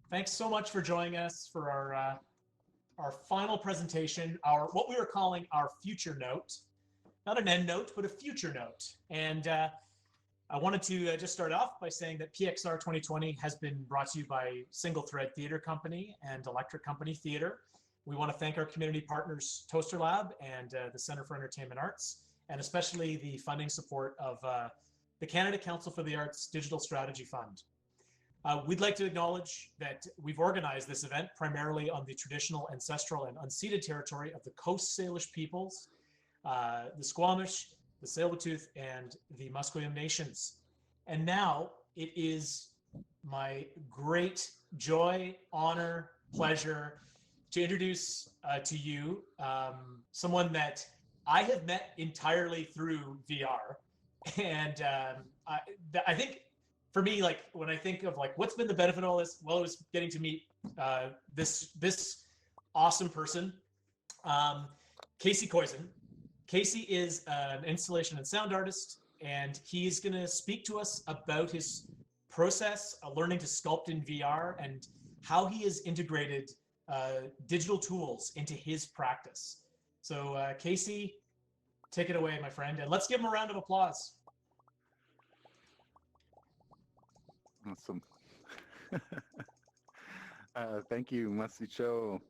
Thanks so much for joining us for our final presentation, what we were calling our future note. Not an end note, but a future note. And I wanted to just start off by saying that PXR2020 has been brought to you by Single Thread Theatre Company and Electric Company Theatre. We want to thank our community partners, Toasterlab and the Centre for Entertainment Arts, and especially the funding support of the Canada Council for the Arts Digital Strategy Fund. We'd like to acknowledge that we've organized this event primarily on the traditional, ancestral, and unceded territory of the Coast Salish peoples, the Squamish, the Tsleil-Waututh, and the Musqueam nations. And now it is my great joy, honor, pleasure to introduce to you someone that I have met entirely through VR. And I think for me, like when I think of like what's been the benefit of all this, well, it was getting to meet this awesome person, Koyczan. Casey is an installation and sound artist, and he's going to speak to us about his process of learning to sculpt in VR and how he has integrated digital tools into his practice. So Casey, take it away, my friend, and let's give him a round of applause. Awesome. Thank you, Masicho.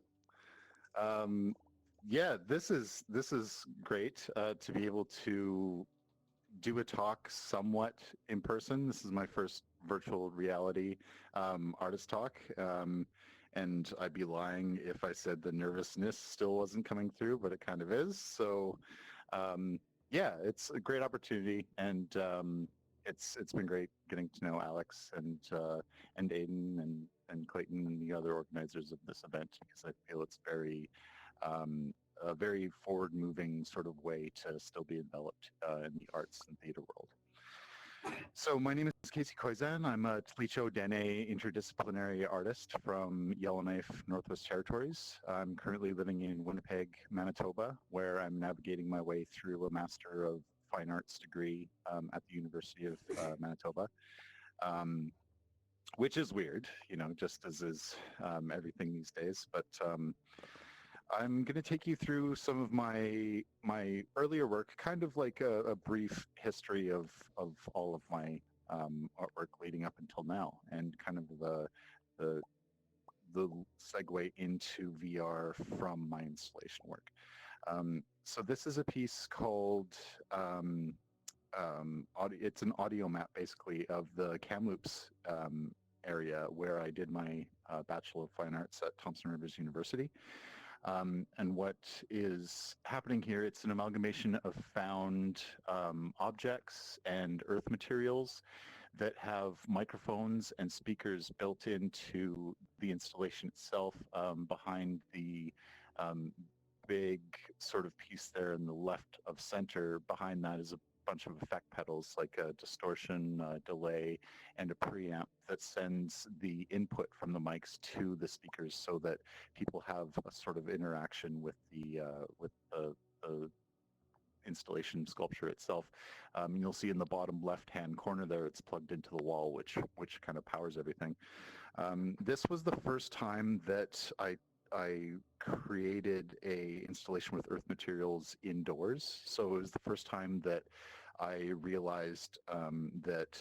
Yeah, this is great to be able to do a talk somewhat in person. This is my first virtual reality artist talk, and I'd be lying if I said the nervousness still wasn't coming through, but it kind of is. So yeah, it's a great opportunity, and it's been great getting to know Alex and Aiden and Clayton and the other organizers of this event, because I feel it's a very forward-moving sort of way to still be enveloped in the arts and theater world. So my name is Koyczan. I'm a Tlicho Dene interdisciplinary artist from Yellowknife, Northwest Territories. I'm currently living in Winnipeg, Manitoba, where I'm navigating my way through a Master of Fine Arts degree at the University of Manitoba, which is weird, you know, just as is everything these days. But I'm going to take you through some of my earlier work, kind of like a brief history of all of my artwork leading up until now, and kind of the segue into VR from my installation work. So this is a piece called it's an audio map, basically, of the Kamloops area where I did my Bachelor of Fine Arts at Thompson Rivers University. And what is happening here, it's an amalgamation of found objects and earth materials that have microphones and speakers built into the installation itself. Behind the big sort of piece there in the left of center, behind that is a bunch of effect pedals, like a distortion, delay, and a preamp that sends the input from the mics to the speakers, so that people have a sort of interaction with the installation sculpture itself. You'll see in the bottom left-hand corner there, it's plugged into the wall, which kind of powers everything. This was the first time that I created a installation with earth materials indoors. So it was the first time that I realized that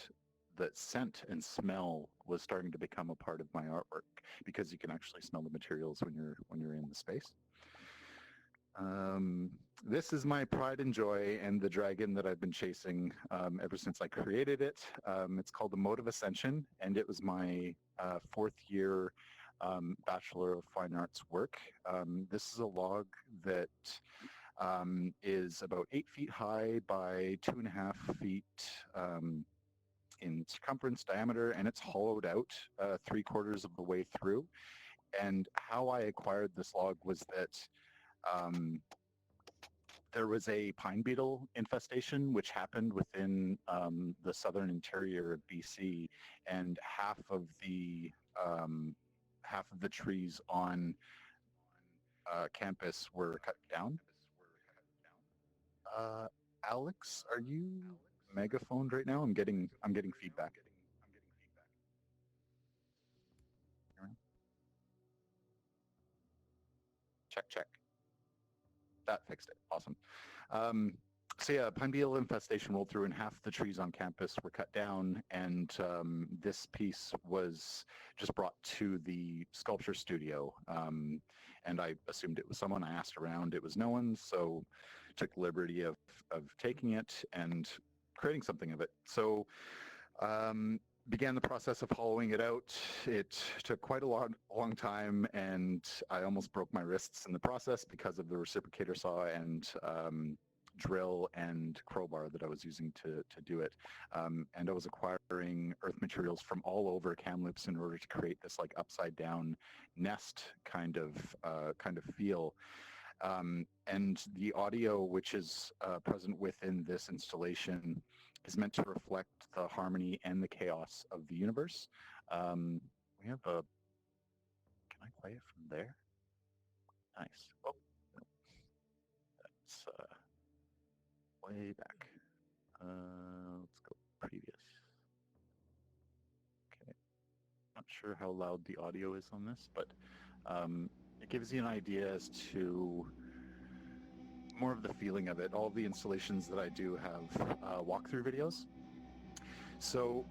scent and smell was starting to become a part of my artwork, because you can actually smell the materials when you're in the space. This is my pride and joy, and the dragon that I've been chasing ever since I created it. It's called the Mode of Ascension, and it was my fourth year Bachelor of Fine Arts work. This is a log that is about 8 feet high by 2.5 feet in circumference, diameter, and it's hollowed out 3/4 of the way through. And how I acquired this log was that there was a pine beetle infestation which happened within the southern interior of BC, and half of the trees on campus were cut down. Alex, are you megaphoned right now? I'm getting feedback. that fixed it. Awesome. So yeah, pine beetle infestation rolled through and half the trees on campus were cut down, and this piece was just brought to the sculpture studio, and I assumed it was someone. I asked around, it was no one, so took the liberty of taking it and creating something of it. So began the process of hollowing it out. It took quite a long time, and I almost broke my wrists in the process because of the reciprocator saw and drill and crowbar that I was using to do it. And I was acquiring earth materials from all over Kamloops in order to create this like upside down nest kind of feel. And the audio, which is present within this installation, is meant to reflect the harmony and the chaos of the universe. We have a, can I play it from there? Nice. Oh, no. That's way back. Let's go previous. Okay. Not sure how loud the audio is on this, but it gives you an idea as to more of the feeling of it. All of the installations that I do have walkthrough videos. So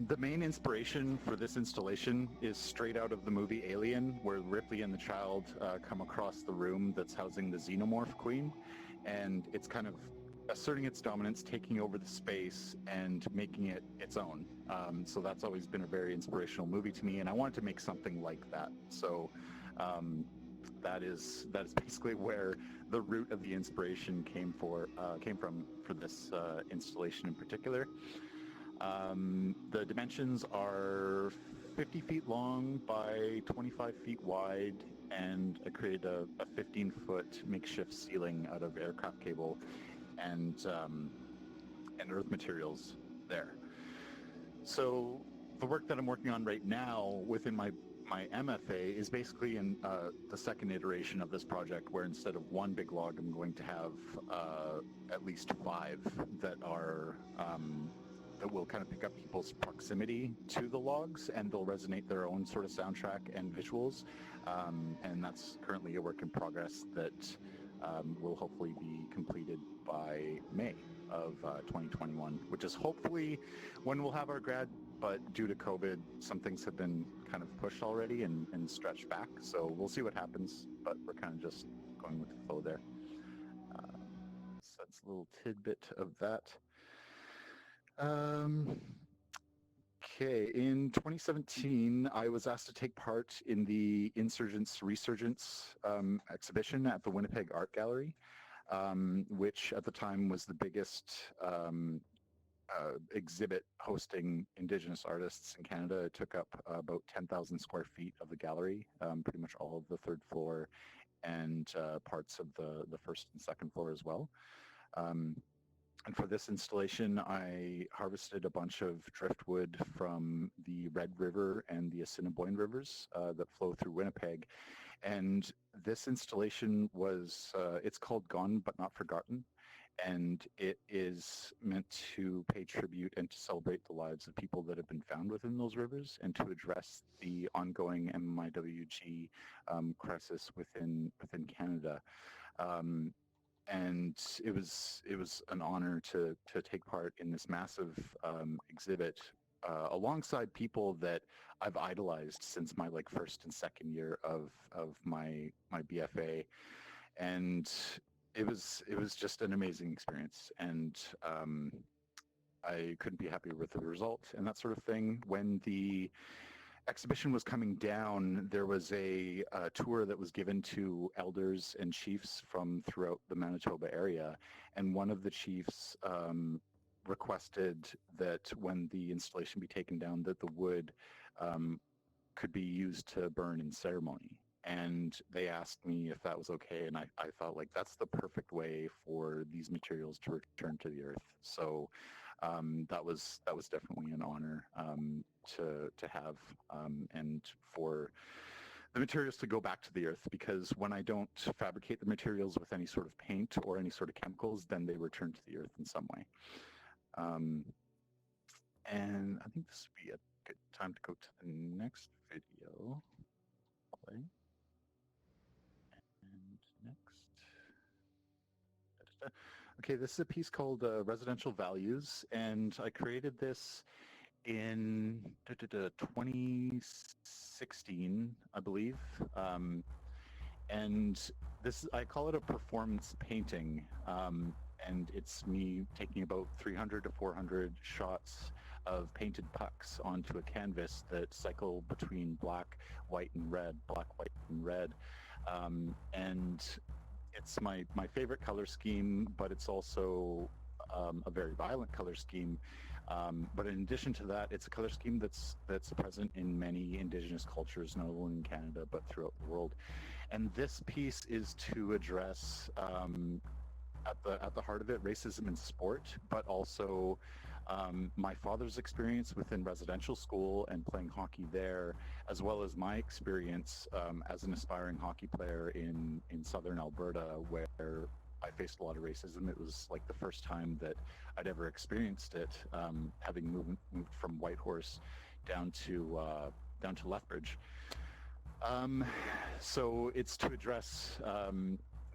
the main inspiration for this installation is straight out of the movie Alien, where Ripley and the child come across the room that's housing the xenomorph queen, and it's kind of asserting its dominance, taking over the space, and making it its own. So that's always been a very inspirational movie to me, and I wanted to make something like that. So that is basically where the root of the inspiration came from for this installation in particular. The dimensions are 50 feet long by 25 feet wide, and I created a 15-foot makeshift ceiling out of aircraft cable and earth materials there. So the work that I'm working on right now within my MFA is basically in the second iteration of this project, where instead of one big log, I'm going to have at least 5 that are that will kind of pick up people's proximity to the logs, and they'll resonate their own sort of soundtrack and visuals. And that's currently a work in progress that will hopefully be completed by May of 2021, which is hopefully when we'll have our grad. But due to COVID, some things have been kind of pushed already and stretched back. So we'll see what happens, but we're kind of just going with the flow there. So that's a little tidbit of that. Okay, in 2017, I was asked to take part in the Insurgents Resurgence exhibition at the Winnipeg Art Gallery, which at the time was the biggest exhibit hosting Indigenous artists in Canada. It took up about 10,000 square feet of the gallery, pretty much all of the third floor and parts of the first and second floor as well. And for this installation, I harvested a bunch of driftwood from the Red River and the Assiniboine rivers that flow through Winnipeg. And this installation was, it's called Gone But Not Forgotten. And it is meant to pay tribute and to celebrate the lives of people that have been found within those rivers, and to address the ongoing MMIWG crisis within Canada. And it was an honor to take part in this massive exhibit alongside people that I've idolized since my first and second year of my BFA, and it was just an amazing experience, and I couldn't be happier with the result and that sort of thing. When the exhibition was coming down, there was a tour that was given to elders and chiefs from throughout the Manitoba area, and one of the chiefs requested that when the installation be taken down, that the wood could be used to burn in ceremony. And they asked me if that was okay, and I thought, that's the perfect way for these materials to return to the earth. So that was definitely an honor to have, and for the materials to go back to the earth, because when I don't fabricate the materials with any sort of paint or any sort of chemicals, then they return to the earth in some way. And I think this would be a good time to go to the next video. Play. And next. Okay, this is a piece called Residential Values, and I created this in 2016, I believe. And this, I call it a performance painting, and it's me taking about 300 to 400 shots of painted pucks onto a canvas that cycle between black, white, and red, black, white, and red. And it's my favorite color scheme, but it's also a very violent color scheme. But in addition to that, it's a color scheme that's present in many Indigenous cultures, not only in Canada, but throughout the world. And this piece is to address, at the heart of it, racism in sport, but also my father's experience within residential school and playing hockey there, as well as my experience as an aspiring hockey player in southern Alberta, where I faced a lot of racism. It was like the first time that I'd ever experienced it, having moved from Whitehorse down to Lethbridge. So it's to address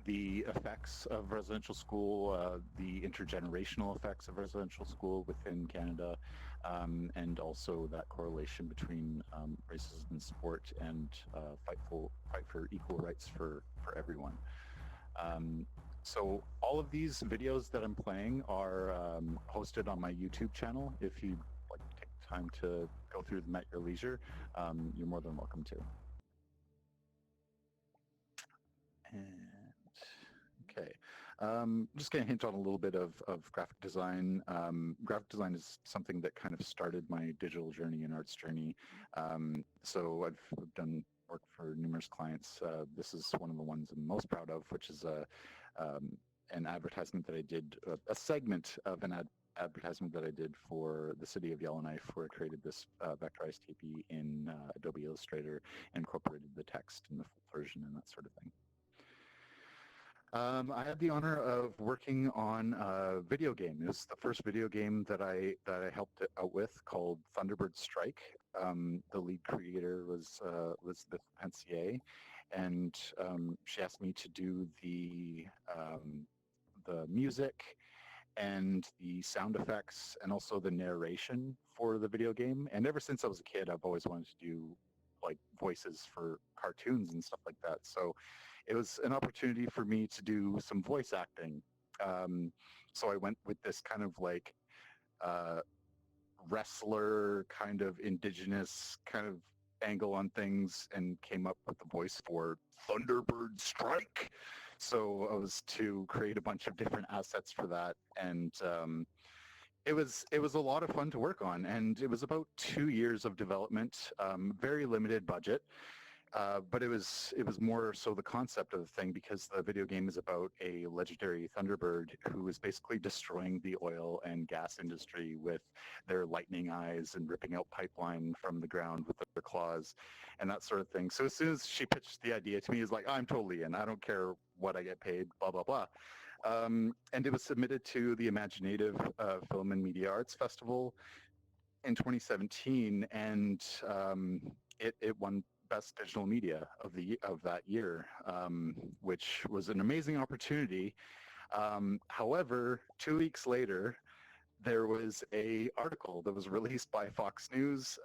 the effects of residential school, the intergenerational effects of residential school within Canada, and also that correlation between racism in sport and fight for equal rights for everyone. So all of these videos that I'm playing are hosted on my YouTube channel. If you'd like to take the time to go through them at your leisure, you're more than welcome to. Okay, just going to hint on a little bit of graphic design. Graphic design is something that kind of started my digital journey and arts journey. So I've done work for numerous clients. This is one of the ones I'm most proud of, which is an advertisement that I did, a segment of an advertisement that I did for the city of Yellowknife, where I created this vectorized TP in Adobe Illustrator and incorporated the text in the full version and that sort of thing. I had the honor of working on a video game. It was the first video game that I helped out with, called Thunderbird Strike. The lead creator was Elizabeth Pensier, and she asked me to do the music and the sound effects and also the narration for the video game. And ever since I was a kid, I've always wanted to do like voices for cartoons and stuff like that. So it was an opportunity for me to do some voice acting. So I went with this kind of like wrestler kind of Indigenous kind of angle on things and came up with the voice for Thunderbird Strike. So I was to create a bunch of different assets for that, and it was a lot of fun to work on, and it was about 2 years of development, very limited budget. But it was more so the concept of the thing, because the video game is about a legendary Thunderbird who is basically destroying the oil and gas industry with their lightning eyes and ripping out pipeline from the ground with their claws and that sort of thing. So as soon as she pitched the idea to me, it's like, I'm totally in. I don't care what I get paid, blah, blah, blah. And it was submitted to the Imaginative Film and Media Arts Festival in 2017, and it won Best Digital Media of that year, which was an amazing opportunity. However, 2 weeks later, there was an article that was released by Fox News,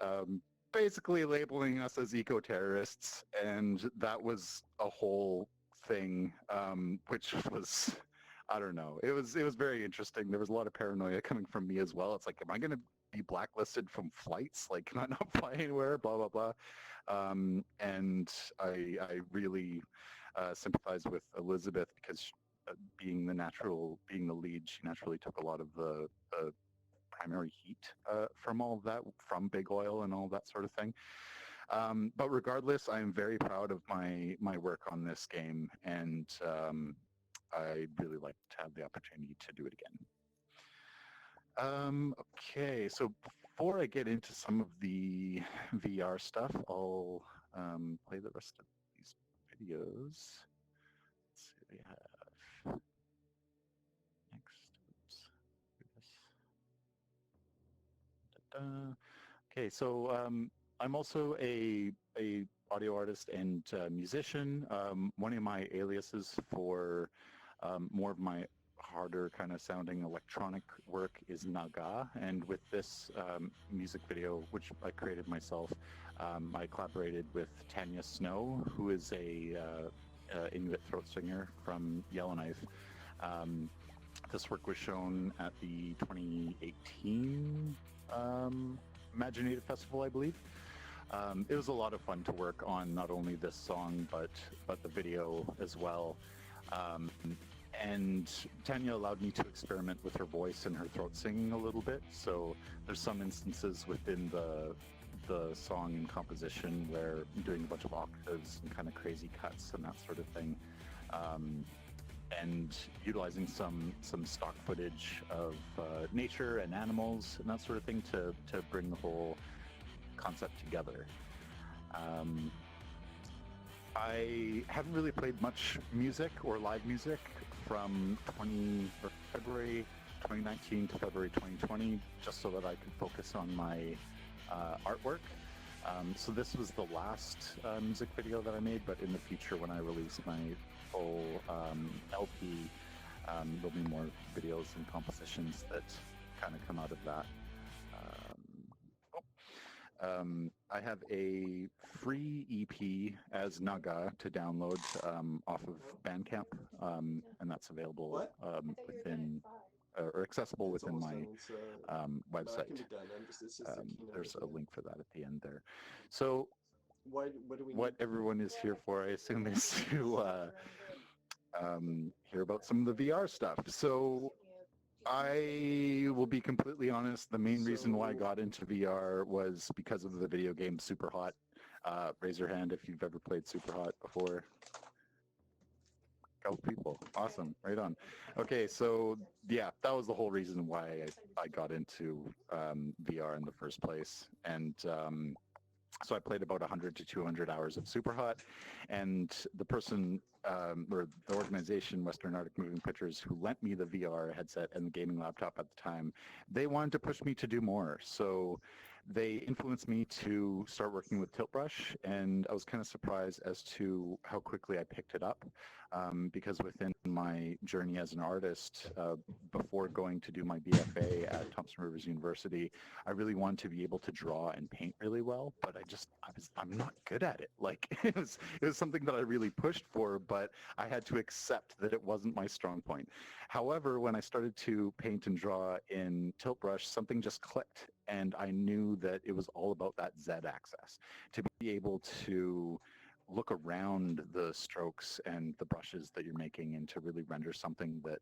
basically labeling us as eco-terrorists, and that was a whole thing, which was, I don't know. It was very interesting. There was a lot of paranoia coming from me as well. It's like, am I going to be blacklisted from flights? Like, can I not fly anywhere? Blah, blah, blah. And I really sympathize with Elizabeth, because being the lead, she naturally took a lot of the primary heat from all of that, from big oil and all that sort of thing. But regardless, I'm very proud of my work on this game, and I'd really like to have the opportunity to do it again. Okay, so before I get into some of the VR stuff, I'll play the rest of these videos. Let's see what we have next. Oops. Do this. Da-da. Okay, so I'm also a audio artist and musician. One of my aliases for more of my harder kind of sounding electronic work is Naga, and with this music video, which I created myself, I collaborated with Tanya Snow, who is a Inuit throat singer from Yellowknife. This work was shown at the 2018 Imaginative Festival, I believe. It was a lot of fun to work on not only this song but the video as well. And Tanya allowed me to experiment with her voice and her throat singing a little bit. So there's some instances within the song and composition where I'm doing a bunch of octaves and kind of crazy cuts and that sort of thing. And utilizing some stock footage of nature and animals and that sort of thing to bring the whole concept together. I haven't really played much music or live music from February 2019 to February 2020, just so that I could focus on my artwork. So this was the last music video that I made, but in the future when I release my full LP, there'll be more videos and compositions that kind of come out of that. I have a free EP as Naga to download off of Bandcamp, and that's available within or accessible within my website. There's a link for that at the end there. So what everyone is here for, I assume, is to hear about some of the VR stuff. So I will be completely honest, the main reason why I got into VR was because of the video game Superhot. Raise your hand if you've ever played Superhot before. Couple people. Awesome. Right on. Okay, so yeah, that was the whole reason why I got into VR in the first place. And so I played about 100 to 200 hours of Superhot, and the person or the organization, Western Arctic Moving Pictures, who lent me the VR headset and the gaming laptop at the time, they wanted to push me to do more. So they influenced me to start working with Tilt Brush, and I was kind of surprised as to how quickly I picked it up, because within my journey as an artist, before going to do my BFA at Thompson Rivers University, I really wanted to be able to draw and paint really well, but I'm not good at it. Like it was something that I really pushed for, but I had to accept that it wasn't my strong point. However, when I started to paint and draw in Tilt Brush, something just clicked, and I knew that it was all about that Z axis, to be able to look around the strokes and the brushes that you're making and to really render something that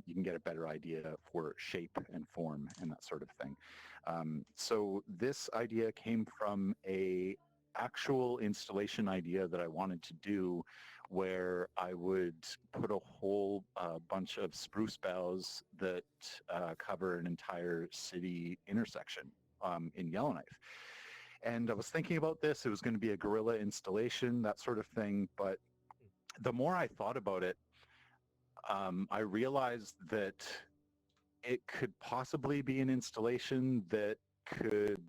you can get a better idea for shape and form and that sort of thing. So this idea came from a actual installation idea that I wanted to do, where I would put a whole bunch of spruce boughs that cover an entire city intersection in Yellowknife. And I was thinking about this, it was going to be a guerrilla installation, that sort of thing, but the more I thought about it, I realized that it could possibly be an installation that could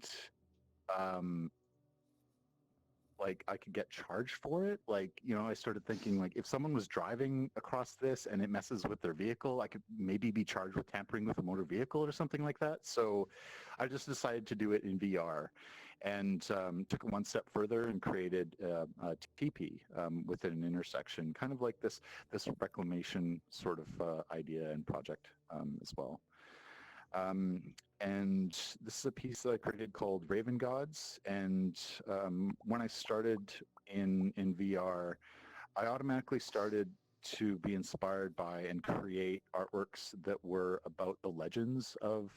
like I could get charged for it. Like, you know, I started thinking, like, if someone was driving across this and it messes with their vehicle, I could maybe be charged with tampering with a motor vehicle or something like that. So I just decided to do it in VR, and took it one step further and created a teepee within an intersection, kind of like this reclamation sort of idea and project as well. And this is a piece that I created called Raven Gods. And when I started in VR, I automatically started to be inspired by and create artworks that were about the legends of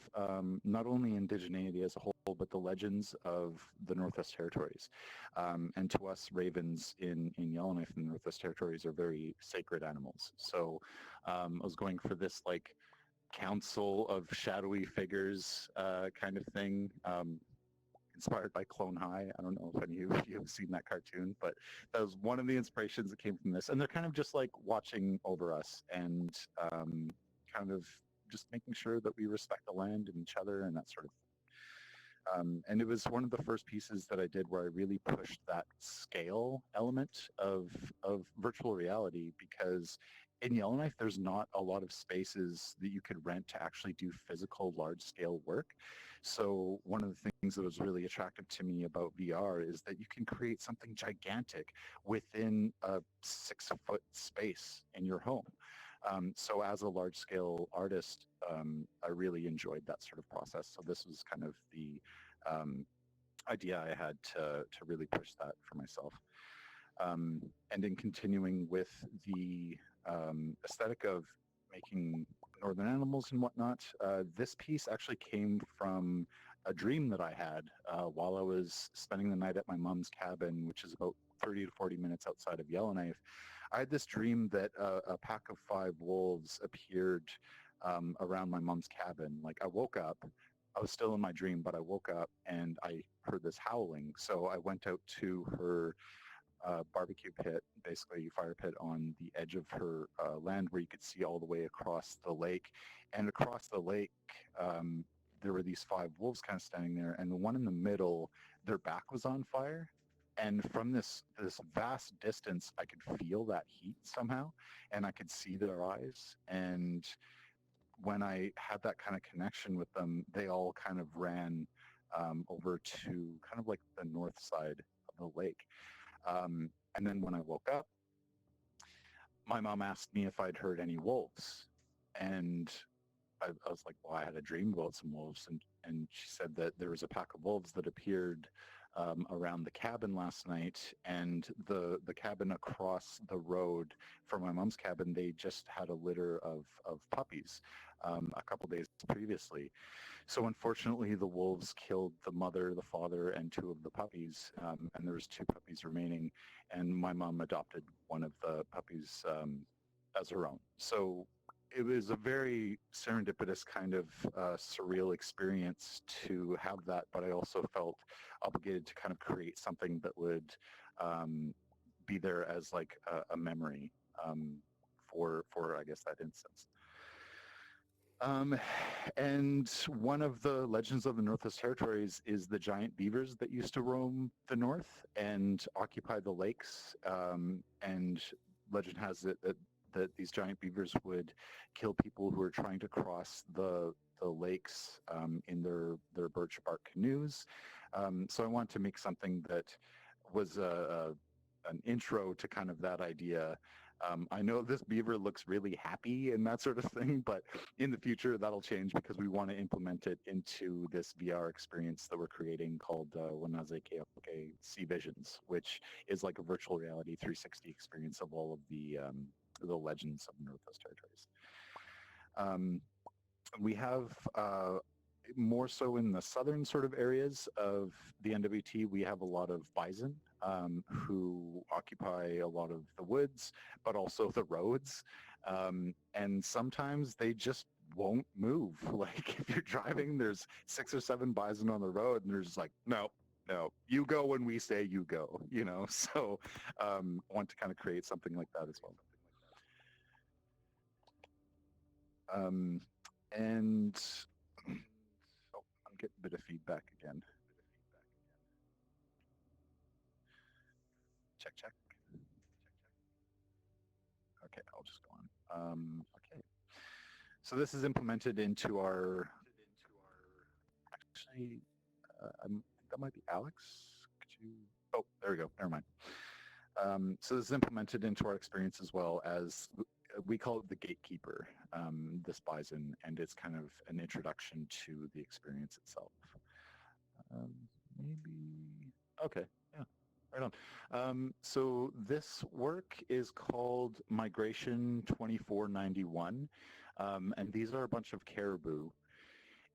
not only indigeneity as a whole, but the legends of the Northwest Territories. And to us, ravens in Yellowknife and the Northwest Territories are very sacred animals. So I was going for this, like, council of shadowy figures kind of thing, inspired by Clone High. I don't know if any of you have seen that cartoon, but that was one of the inspirations that came from this. And they're kind of just like watching over us and kind of just making sure that we respect the land and each other and that sort of thing. And it was one of the first pieces that I did where I really pushed that scale element of virtual reality, because in Yellowknife, there's not a lot of spaces that you could rent to actually do physical large-scale work. So one of the things that was really attractive to me about VR is that you can create something gigantic within a 6-foot space in your home. So as a large-scale artist, I really enjoyed that sort of process. So this was kind of the idea I had to really push that for myself. And in continuing with the aesthetic of making northern animals and whatnot, this piece actually came from a dream that I had while I was spending the night at my mom's cabin, which is about 30 to 40 minutes outside of Yellowknife. I had this dream that a pack of 5 wolves appeared around my mom's cabin. Like, I woke up, I was still in my dream, but I woke up and I heard this howling. So I went out to her barbecue pit, basically fire pit on the edge of her land where you could see all the way across the lake. And across the lake, there were these 5 wolves kind of standing there, and the one in the middle, their back was on fire. And from this vast distance, I could feel that heat somehow, and I could see their eyes. And when I had that kind of connection with them, they all kind of ran over to kind of like the north side of the lake. And then when I woke up, my mom asked me if I'd heard any wolves. And I was like, well, I had a dream about some wolves. And she said that there was a pack of wolves that appeared around the cabin last night, and the cabin across the road from my mom's cabin, they just had a litter of puppies a couple days previously. So unfortunately, the wolves killed the mother, the father, and 2 of the puppies, and there was 2 puppies remaining, and my mom adopted one of the puppies as her own. So it was a very serendipitous kind of surreal experience to have that, but I also felt obligated to kind of create something that would be there as like a memory for I guess that instance. And one of the legends of the Northwest Territories is the giant beavers that used to roam the north and occupy the lakes. And legend has it that these giant beavers would kill people who were trying to cross the lakes in their birch bark canoes. So I wanted to make something that was an intro to kind of that idea. I know this beaver looks really happy and that sort of thing, but in the future that'll change because we want to implement it into this VR experience that we're creating called Wanaze Keoke Sea Visions, which is like a virtual reality 360 experience of all of the legends of the Northwest Territories. We have more so in the southern sort of areas of the NWT, we have a lot of bison who occupy a lot of the woods, but also the roads. And sometimes they just won't move. Like if you're driving, there's 6 or 7 bison on the road, and they're just like, no, you go when we say you go, you know? So I want to kind of create something like that as well. And I'm getting a bit of feedback again. Check. Okay, I'll just go on. Okay. So this is implemented into our, actually, I think that might be Alex. Could you, oh, there we go, never mind. So this is implemented into our experience as well as, we call it the gatekeeper, this bison, and it's kind of an introduction to the experience itself. Maybe, okay, yeah, right on. So this work is called Migration 2491, and these are a bunch of caribou.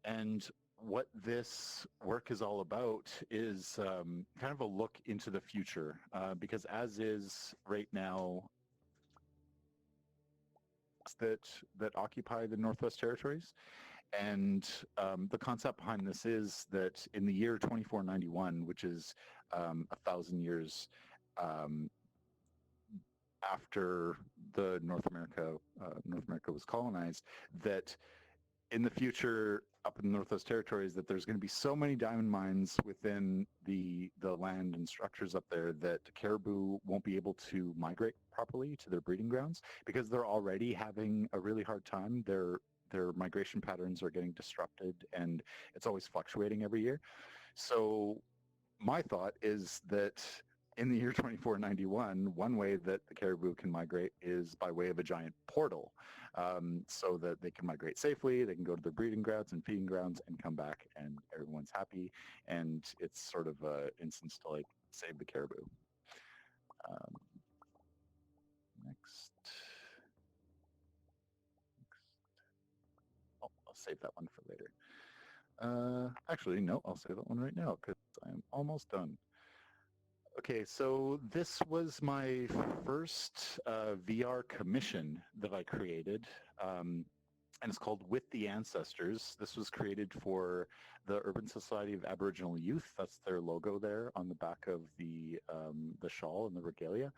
And what this work is all about is kind of a look into the future, because as is right now, that occupy the Northwest Territories. And the concept behind this is that in the year 2491, which is 1,000 years after the North America was colonized, that in the future up in the Northwest Territories that there's going to be so many diamond mines within the land and structures up there that caribou won't be able to migrate properly to their breeding grounds because they're already having a really hard time. Their migration patterns are getting disrupted, and it's always fluctuating every year. So my thought is that in the year 2491, one way that the caribou can migrate is by way of a giant portal, so that they can migrate safely, they can go to their breeding grounds and feeding grounds and come back and everyone's happy, and it's sort of an instance to like save the caribou. Next. Oh, I'll save that one for later. Actually, no, I'll save that one right now because I'm almost done. Okay, so this was my first VR commission that I created, and it's called With the Ancestors. This was created for the Urban Society of Aboriginal Youth. That's their logo there on the back of the shawl and the regalia.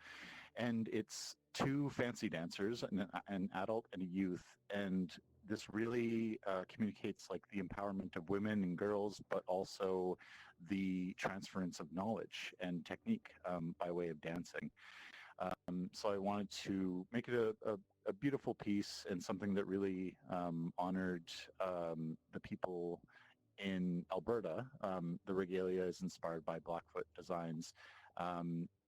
And it's two fancy dancers, an adult and a youth, and this really communicates like the empowerment of women and girls, but also the transference of knowledge and technique by way of dancing. So I wanted to make it a beautiful piece and something that really honored the people in Alberta. The regalia is inspired by Blackfoot designs,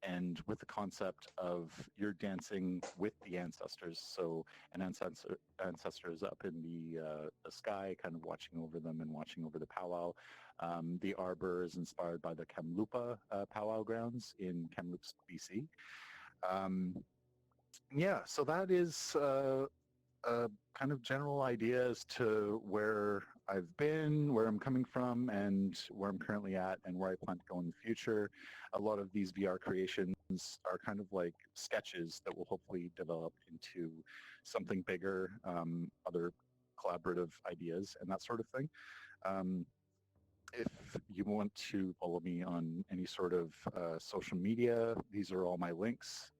and with the concept of you're dancing with the ancestors. So an ancestor is up in the sky, kind of watching over them and watching over the powwow. The arbor is inspired by the Kamloops powwow grounds in Kamloops, BC. Yeah, so that is a kind of general idea as to where I've been, where I'm coming from, and where I'm currently at, and where I plan to go in the future. A lot of these VR creations are kind of like sketches that will hopefully develop into something bigger, other collaborative ideas, and that sort of thing. If you want to follow me on any sort of social media, these are all my links.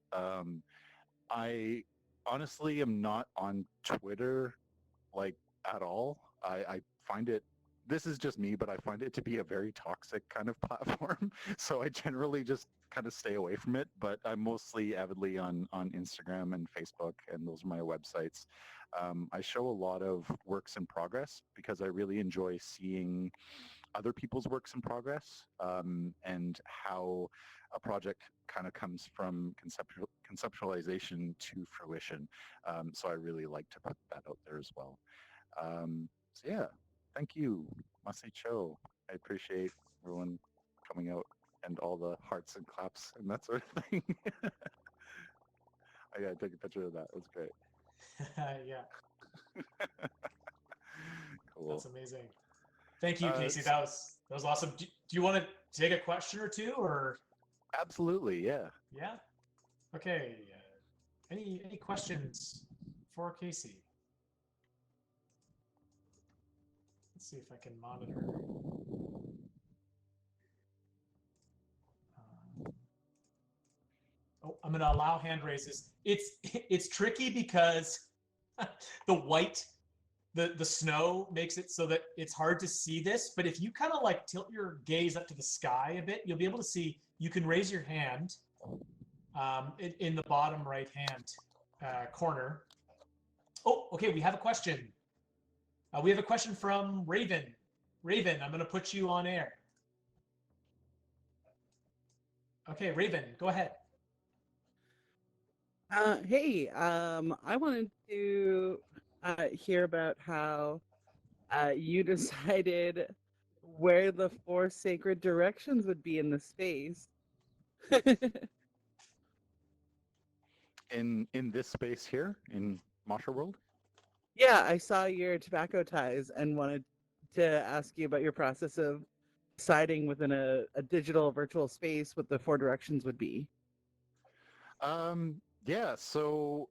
I honestly am not on Twitter like at all. I find it, this is just me, but I find it to be a very toxic kind of platform. So I generally just kind of stay away from it, but I'm mostly avidly on Instagram and Facebook, and those are my websites. I show a lot of works in progress because I really enjoy seeing other people's works in progress, and how a project kind of comes from conceptualization to fruition. So I really like to put that out there as well. So yeah, thank you, Masai Cho. I appreciate everyone coming out and all the hearts and claps and that sort of thing. I gotta take a picture of that. It was great. Yeah, Cool. that's amazing. Thank you, Casey. That was awesome. Do you want to take a question or two, or? Absolutely, yeah. Yeah. Okay. Any questions for Casey? Let's see if I can monitor. Oh, I'm going to allow hand raises. It's tricky because the white, the snow makes it so that it's hard to see this. But if you kind of like tilt your gaze up to the sky a bit, you'll be able to see. You can raise your hand in the bottom right hand corner. Oh, okay. We have a question. We have a question from Raven. Raven, I'm going to put you on air. Okay, Raven, go ahead. Hey, I wanted to hear about how you decided where the 4 sacred directions would be in the space. In this space here in Mosher World? Yeah, I saw your tobacco ties and wanted to ask you about your process of deciding within a digital virtual space what the 4 directions would be. Yeah, so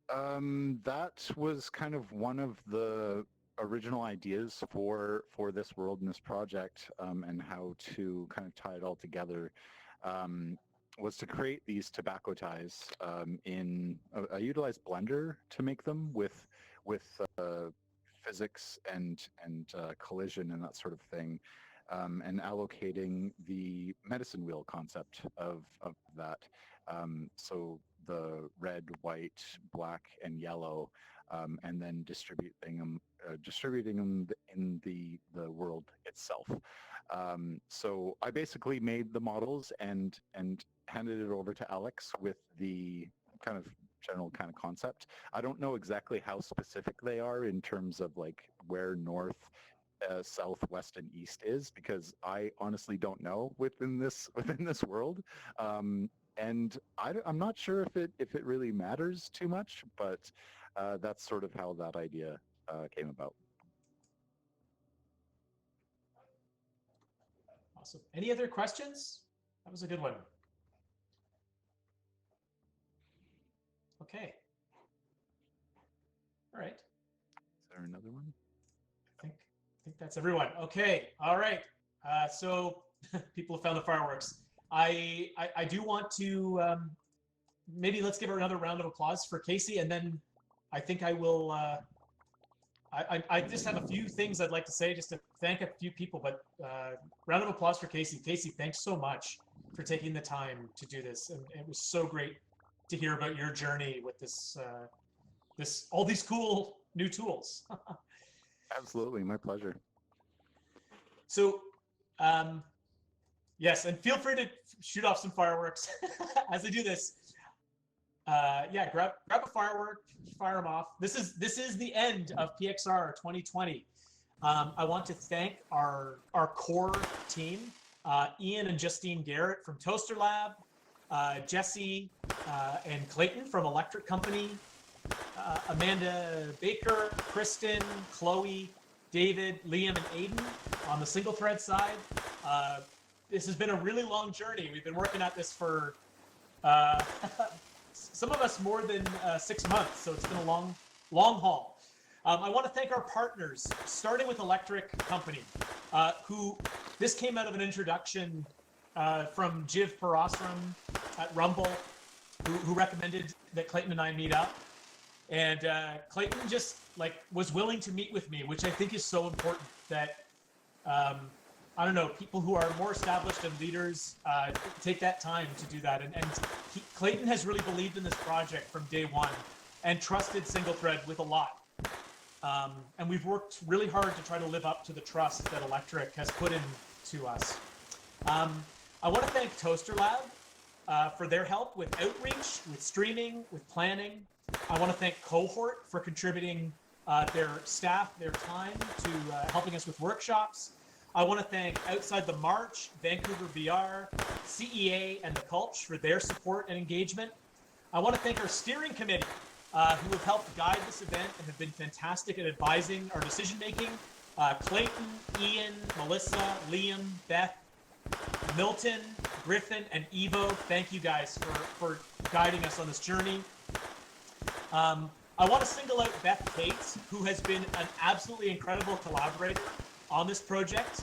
that was kind of one of the original ideas for this world and this project, and how to kind of tie it all together, was to create these tobacco ties. I utilized Blender to make them with physics and collision and that sort of thing, and allocating the medicine wheel concept of that. So the red, white, black, and yellow, and then distributing them in the world itself. So I basically made the models and handed it over to Alex with the kind of general kind of concept. I don't know exactly how specific they are in terms of like where north, south, west, and east is, because I honestly don't know within this world. And I'm not sure if it really matters too much, but that's sort of how that idea came about. Awesome. Any other questions? That was a good one. Okay. All right. Is there another one? I think that's everyone. Okay. All right. So people have found the fireworks. I do want to maybe let's give her another round of applause for Casey, and then I think I will. I just have a few things I'd like to say, just to thank a few people. But round of applause for Casey. Casey, thanks so much for taking the time to do this, and it was so great to hear about your journey with this all these cool new tools. Absolutely, my pleasure. So, yes, and feel free to shoot off some fireworks as I do this. Yeah, grab a firework, fire them off. This is the end of PXR 2020. I want to thank our core team, Ian and Justine Garrett from Toasterlab, Jesse and Clayton from Electric Company, Amanda Baker, Kristen, Chloe, David, Liam, and Aiden on the single thread side. This has been a really long journey. We've been working at this for some of us more than 6 months, so it's been a long haul. I want to thank our partners, starting with Electric Company, who this came out of an introduction from Jiv Parasram at Rumble, who recommended that Clayton and I meet up. And Clayton just was willing to meet with me, which I think is so important that, I don't know, people who are more established and leaders take that time to do that. And Clayton has really believed in this project from day one and trusted Single Thread with a lot. And we've worked really hard to try to live up to the trust that Electric has put into us. I want to thank Toasterlab for their help with outreach, with streaming, with planning. I want to thank Cohort for contributing their staff, their time to helping us with workshops. I want to thank Outside the March, Vancouver VR, CEA, and the Culture for their support and engagement. I want to thank our steering committee, who have helped guide this event and have been fantastic at advising our decision-making. Clayton, Ian, Melissa, Liam, Beth, Milton, Griffin, and Evo, thank you guys for guiding us on this journey. I want to single out Beth Cates, who has been an absolutely incredible collaborator on this project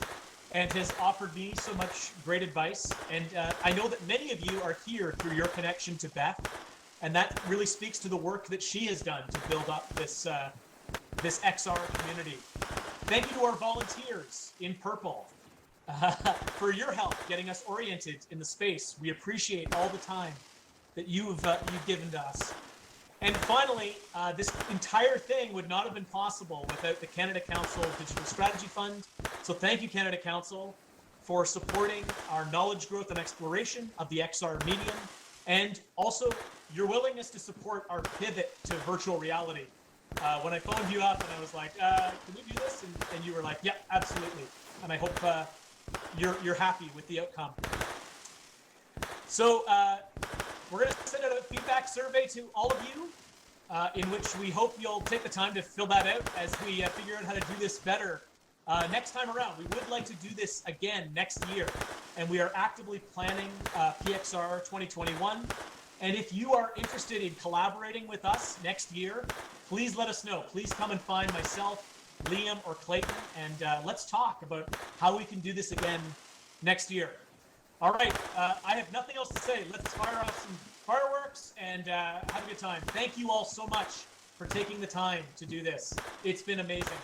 and has offered me so much great advice. And I know that many of you are here through your connection to Beth, and that really speaks to the work that she has done to build up this XR community. Thank you to our volunteers in purple for your help getting us oriented in the space. We appreciate all the time that you've given to us. And finally, this entire thing would not have been possible without the Canada Council Digital Strategy Fund. So thank you, Canada Council, for supporting our knowledge growth and exploration of the XR medium, and also your willingness to support our pivot to virtual reality. When I phoned you up and I was like, can we do this? And you were like, yeah, absolutely. And I hope you're happy with the outcome. So we're going to send out a feedback survey to all of you, in which we hope you'll take the time to fill that out as we figure out how to do this better next time around. We would like to do this again next year, and we are actively planning PXR 2021. And if you are interested in collaborating with us next year, please let us know. Please come and find myself, Liam, or Clayton, and let's talk about how we can do this again next year. All right, I have nothing else to say. Let's fire off some fireworks and have a good time. Thank you all so much for taking the time to do this. It's been amazing.